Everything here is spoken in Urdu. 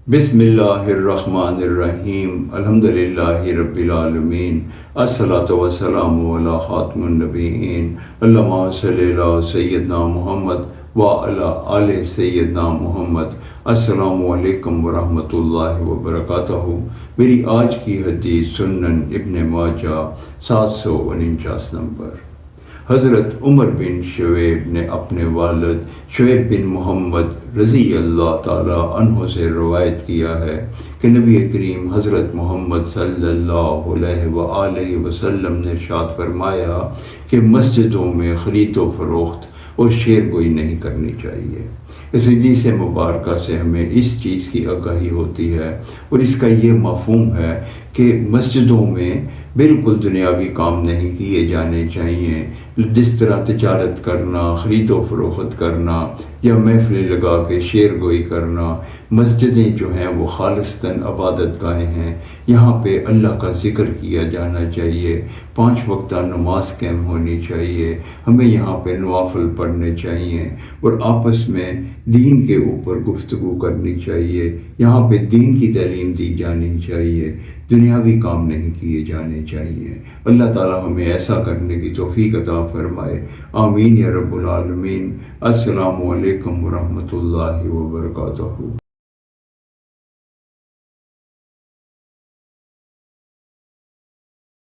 بسم اللہ الرحمن الرحیم الحمدللہ رب العالمین الصلاۃ والسلام علی خاتم النبیین اللہم صلی علی سیدنا محمد وعلی آل سیدنا محمد۔ السلام علیکم ورحمۃ اللہ وبرکاتہ۔ میری آج کی حدیث سنن ابن ماجہ 749 نمبر۔ حضرت عمر بن شعیب نے اپنے والد شعیب بن محمد رضی اللہ تعالی عنہ سے روایت کیا ہے کہ نبی کریم حضرت محمد صلی اللہ علیہ وآلہ وسلم نے ارشاد فرمایا کہ مسجدوں میں خرید و فروخت اور شعر گوئی نہیں کرنی چاہیے۔ اس حدیث مبارکہ سے ہمیں اس چیز کی آگاہی ہوتی ہے اور اس کا یہ مفہوم ہے کہ مسجدوں میں بالکل دنیاوی کام نہیں کیے جانے چاہیے۔ جس طرح تجارت کرنا، خرید و فروخت کرنا یا محفلیں لگا کے شعر گوئی کرنا، مسجدیں جو ہیں وہ خالصتاً عبادت گاہیں ہیں، یہاں پہ اللہ کا ذکر کیا جانا چاہیے، 5 وقتہ نماز قائم ہونی چاہیے، ہمیں یہاں پہ نوافل پڑھنے چاہیے اور آپس میں دین کے اوپر گفتگو کرنی چاہیے، یہاں پہ دین کی تعلیم دی جانی چاہیے، دنیاوی کام نہیں کیے جانے چاہیے۔ اللہ تعالیٰ ہمیں ایسا کرنے کی توفیق عطا فرمائے، آمین یا رب العالمین۔ السلام علیکم ورحمۃ اللہ وبرکاتہ۔